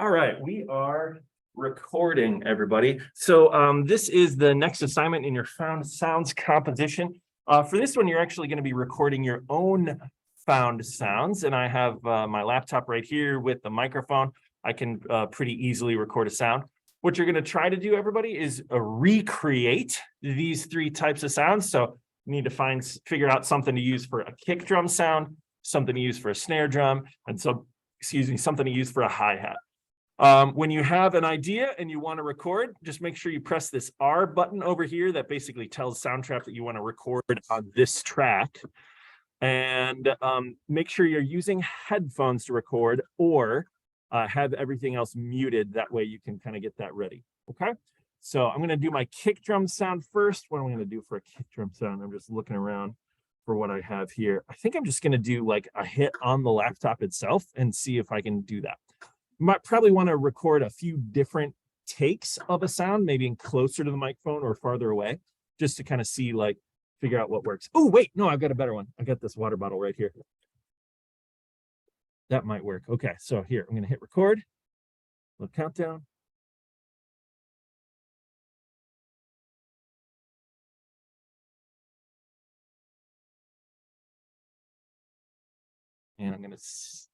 All right, we are recording, everybody. So this is the next assignment in your found sounds composition. For this one, you're actually going to be recording your own found sounds. And I have my laptop right here with the microphone. I can pretty easily record a sound. What you're going to try to do, everybody, is recreate these three types of sounds. So you need to figure out something to use for a kick drum sound, something to use for a snare drum, and something to use for a hi-hat. When you have an idea and you want to record, just make sure you press this R button over here that basically tells Soundtrap that you want to record on this track. And make sure you're using headphones to record, or have everything else muted. That way you can kind of get that ready. Okay, so I'm going to do my kick drum sound first. What am I going to do for a kick drum sound? I'm just looking around for what I have here. I think I'm just going to do like a hit on the laptop itself and see if I can do that. Might probably want to record a few different takes of a sound, maybe closer to the microphone or farther away, just to kind of see, like, figure out what works. Oh, wait, no, I've got a better one. I got this water bottle right here. That might work. Okay, so here, I'm going to hit record. Little countdown. And I'm going to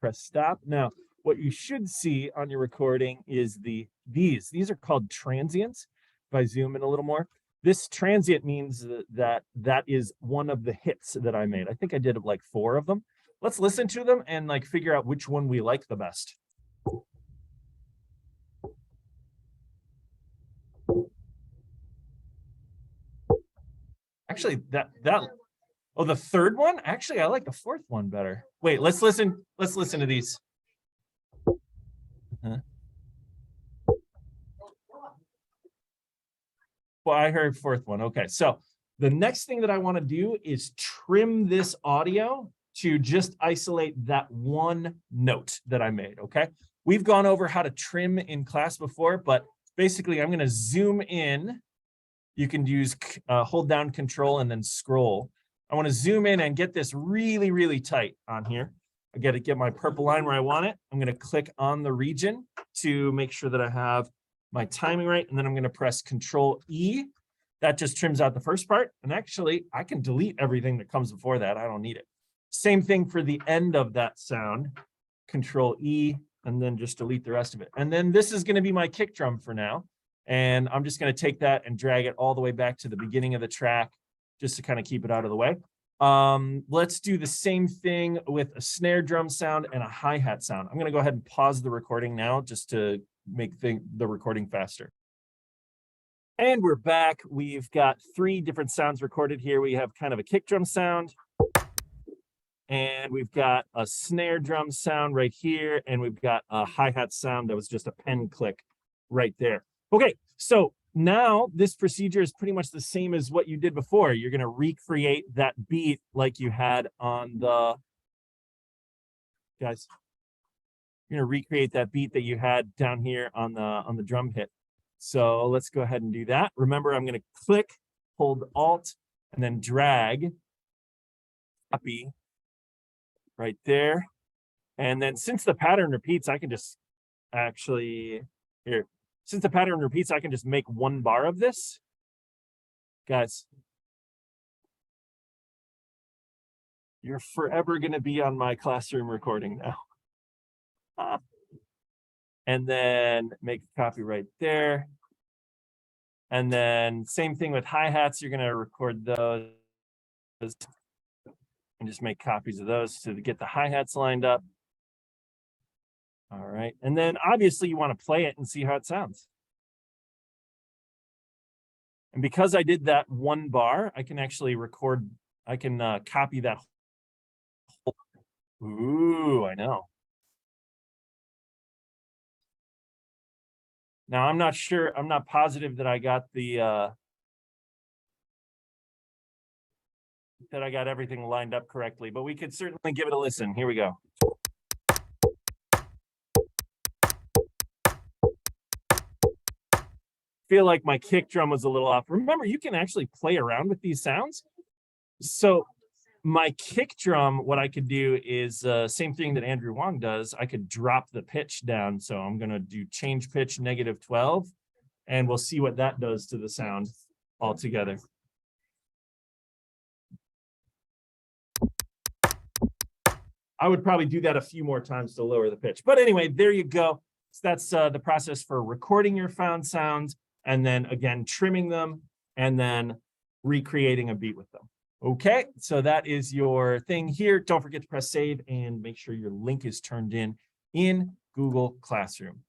press stop. Now, what you should see on your recording is these are called transients. If I zoom in a little more, this transient means that is one of the hits that I made. I think I did like 4 of them. Let's listen to them and like figure out which one we like the best. Actually, oh, the third one? Actually, I like the 4th one better. Wait, let's listen to these. Well, I heard 4th one. Okay, so the next thing that I want to do is trim this audio to just isolate that one note that I made. Okay, we've gone over how to trim in class before, but basically I'm going to zoom in. You can use hold down Control and then scroll. I want to zoom in and get this really, really tight on here. I got to get my purple line where I want it. I'm going to click on the region to make sure that I have my timing right, and then I'm going to press Control E. That just trims out the first part, and actually I can delete everything that comes before that. I don't need it. Same thing for the end of that sound. Control E, and then just delete the rest of it. And then this is going to be my kick drum for now, and I'm just going to take that and drag it all the way back to the beginning of the track just to kind of keep it out of the way. Let's do the same thing with a snare drum sound and a hi-hat sound. I'm going to go ahead and pause the recording now just to make the recording faster. And we're back. We've got 3 different sounds recorded here. We have kind of a kick drum sound, and we've got a snare drum sound right here, and we've got a hi-hat sound that was just a pen click right there. Okay, so now this procedure is pretty much the same as what you did before. You're going to recreate that beat like you had on the, guys, you're going to recreate that beat that you had down here on the drum hit. So let's go ahead and do that. Remember, I'm going to click, hold Alt, and then drag, copy right there. And then since the pattern repeats, I can just actually, here, since the pattern repeats, I can just make 1 bar of this. Guys, you're forever going to be on my classroom recording now. And then make a copy right there. And then same thing with hi-hats. You're going to record those and just make copies of those to get the hi-hats lined up. All right. And then obviously you want to play it and see how it sounds. And because I did that 1 bar, I can actually record, I can copy that whole. Ooh, I know. Now, I'm not sure, I'm not positive that I got the, that I got everything lined up correctly, but we could certainly give it a listen. Here we go. Feel like my kick drum was a little off. Remember, you can actually play around with these sounds. So my kick drum, what I could do is same thing that Andrew Wong does. I could drop the pitch down. So I'm going to do change pitch -12, and we'll see what that does to the sound altogether. I would probably do that a few more times to lower the pitch. But anyway, there you go. So that's the process for recording your found sounds, and then again, trimming them, and then recreating a beat with them. Okay, so that is your thing here. Don't forget to press save and make sure your link is turned in Google Classroom.